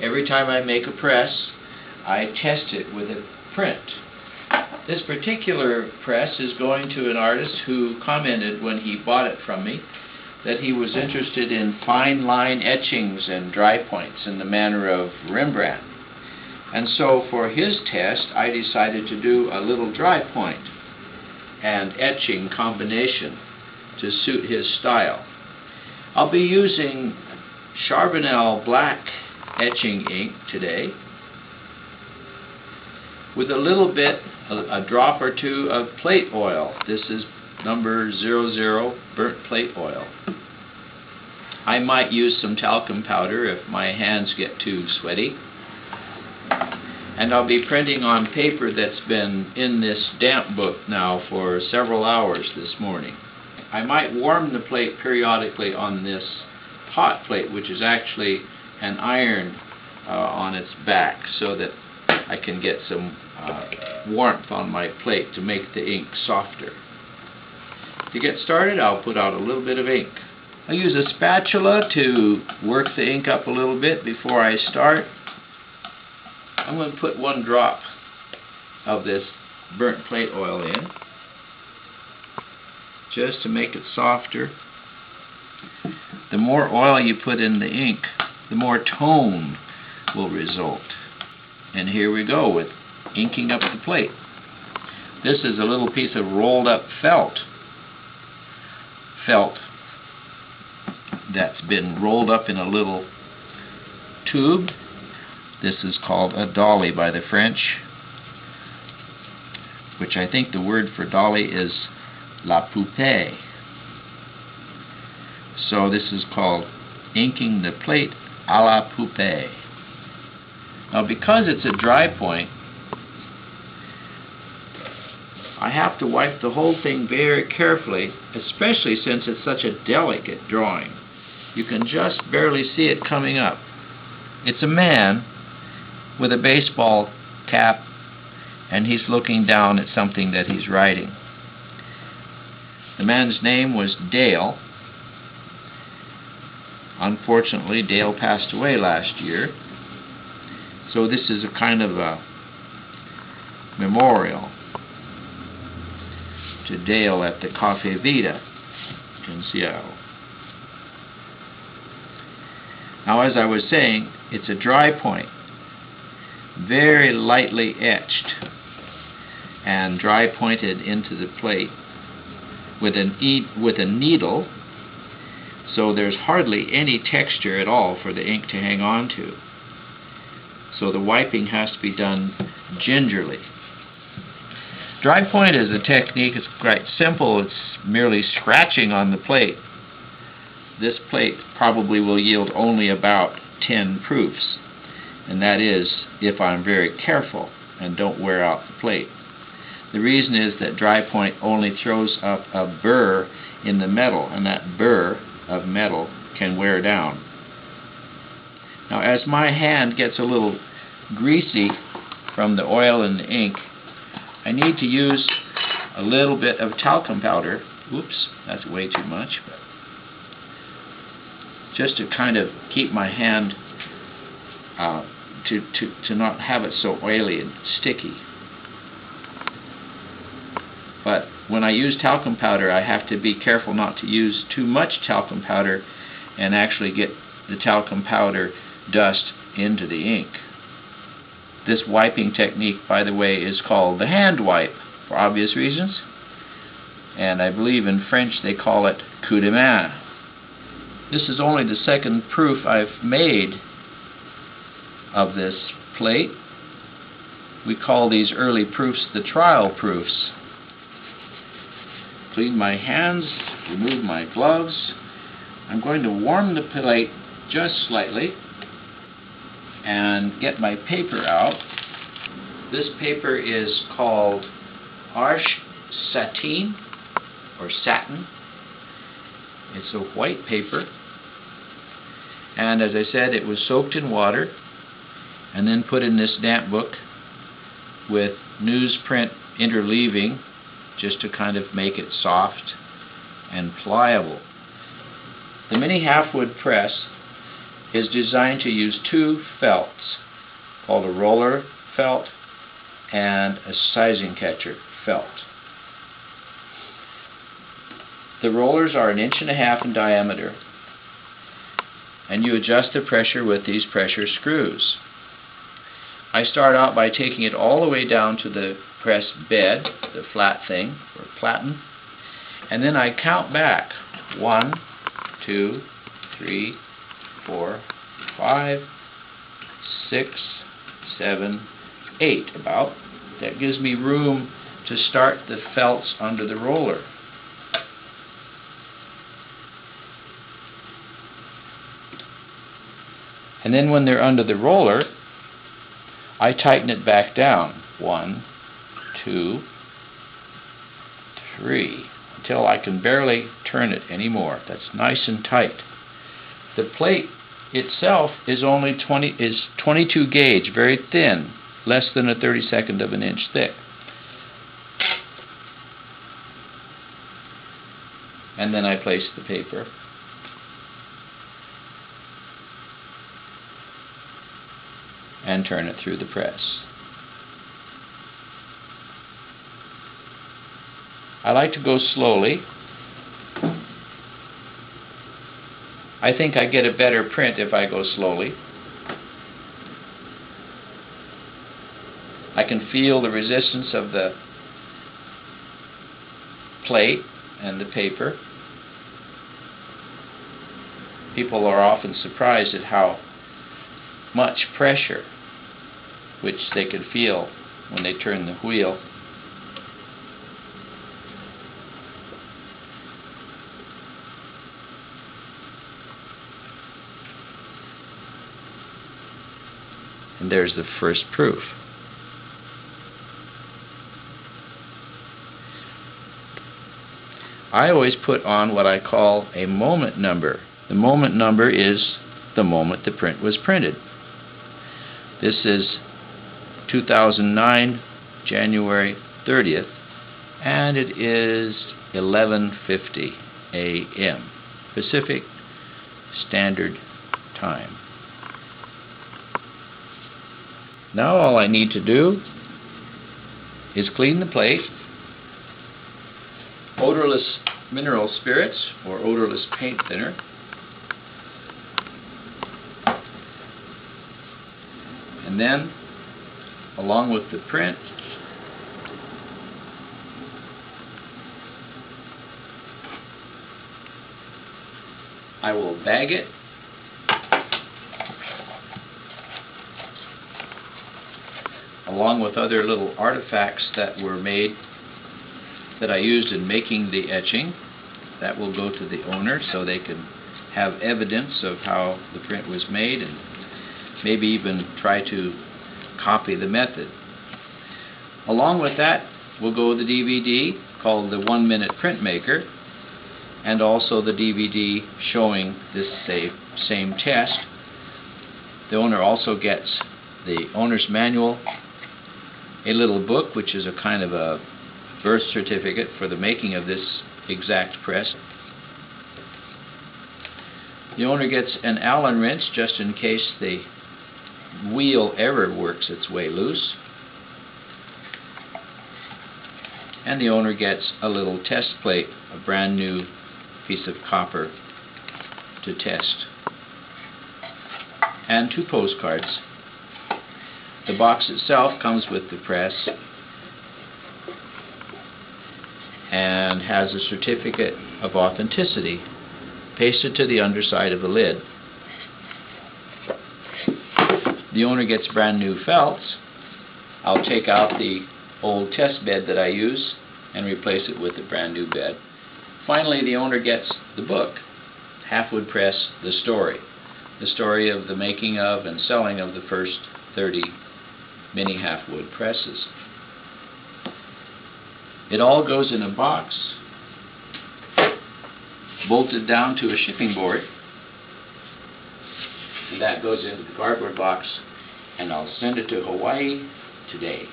Every time I make a press, I test it with a print. This particular press is going to an artist who commented when he bought it from me that he was interested in fine line etchings and dry points in the manner of Rembrandt. And so for his test, I decided to do a little dry point and etching combination to suit his style. I'll be using Charbonnel black etching ink today with a little bit, a drop or two of plate oil. This is number 00 burnt plate oil. I might use some talcum powder if my hands get too sweaty. And I'll be printing on paper that's been in this damp book now for several hours this morning. I might warm the plate periodically on this hot plate, which is actually an iron on its back, so that I can get some warmth on my plate to make the ink softer. To get started, I'll put out a little bit of ink. I'll use a spatula to work the ink up a little bit before I start. I'm going to put 1 drop of this burnt plate oil in, just to make it softer. The more oil you put in the ink, the more tone will result. And here we go with inking up the plate. This is a little piece of rolled up felt that's been rolled up in a little tube. This is called a dolly by the French, which I think the word for dolly is la poupée. So this is called inking the plate à la poupée. Now, because it's a dry point, I have to wipe the whole thing very carefully, especially since it's such a delicate drawing. You can just barely see it coming up. It's a man with a baseball cap, and he's looking down at something that he's writing. The man's name was Dale. Unfortunately, Dale passed away last year, so this is a kind of a memorial to Dale at the Cafe Vita in Seattle. Now, as I was saying, it's a dry point, very lightly etched and dry pointed into the plate with a needle, so there's hardly any texture at all for the ink to hang on to. So the wiping has to be done gingerly. Dry point is a technique. It's quite simple. It's merely scratching on the plate. This plate probably will yield only about 10 proofs, and that is if I'm very careful and don't wear out the plate. The reason is that dry point only throws up a burr in the metal, and that burr of metal can wear down. Now, as my hand gets a little greasy from the oil and the ink, I need to use a little bit of talcum powder. Oops, that's way too much, but just to kind of keep my hand to not have it so oily and sticky. But when I use talcum powder, I have to be careful not to use too much talcum powder and actually get the talcum powder dust into the ink. This wiping technique, by the way, is called the hand wipe for obvious reasons, and I believe in French they call it coup de main. This is only the second proof I've made of this plate. We call these early proofs the trial proofs. Clean my hands, remove my gloves. I'm going to warm the plate just slightly and get my paper out. This paper is called Arche Satin, or satin. It's a white paper, and as I said, it was soaked in water and then put in this damp book with newsprint interleaving just to kind of make it soft and pliable. The Mini Halfwood press is designed to use two felts, called a roller felt and a sizing catcher felt. The rollers are 1.5 inches in diameter, and you adjust the pressure with these pressure screws. I start out by taking it all the way down to the press bed, the flat thing, or platen, and then I count back 1, 2, 3, 4, 5, 6, 7, 8 about. That gives me room to start the felts under the roller. And then when they're under the roller, I tighten it back down. 1, 2, 3, until I can barely turn it anymore. That's nice and tight. The plate itself is only 22 gauge, very thin, less than 1/32 of an inch thick. And then I place the paper. And turn it through the press. I like to go slowly. I think I get a better print if I go slowly. I can feel the resistance of the plate and the paper. People are often surprised at how much pressure which they can feel when they turn the wheel. And there's the first proof. I always put on what I call a moment number. The moment number is the moment the print was printed. This is 2009, January 30th, and it is 11:50 a.m. Pacific Standard Time. Now all I need to do is clean the plate. Odorless mineral spirits or odorless paint thinner. And then, along with the print, I will bag it along with other little artifacts that were made that I used in making the etching. That will go to the owner so they can have evidence of how the print was made and maybe even try to copy the method. Along with that will go the DVD called the 1-Minute Printmaker, and also the DVD showing this same test. The owner also gets the owner's manual, a little book which is a kind of a birth certificate for the making of this exact press. The owner gets an Allen wrench just in case the wheel ever works its way loose. And the owner gets a little test plate, a brand new piece of copper to test. And 2 postcards. The box itself comes with the press and has a certificate of authenticity pasted to the underside of the lid. The owner gets brand new felts. I'll take out the old test bed that I use and replace it with a brand new bed. Finally, the owner gets the book, Halfwood Press, The story of the making of and selling of the first 30 Mini Halfwood presses. It all goes in a box, bolted down to a shipping board, and that goes into the cardboard box, and I'll send it to Hawaii today.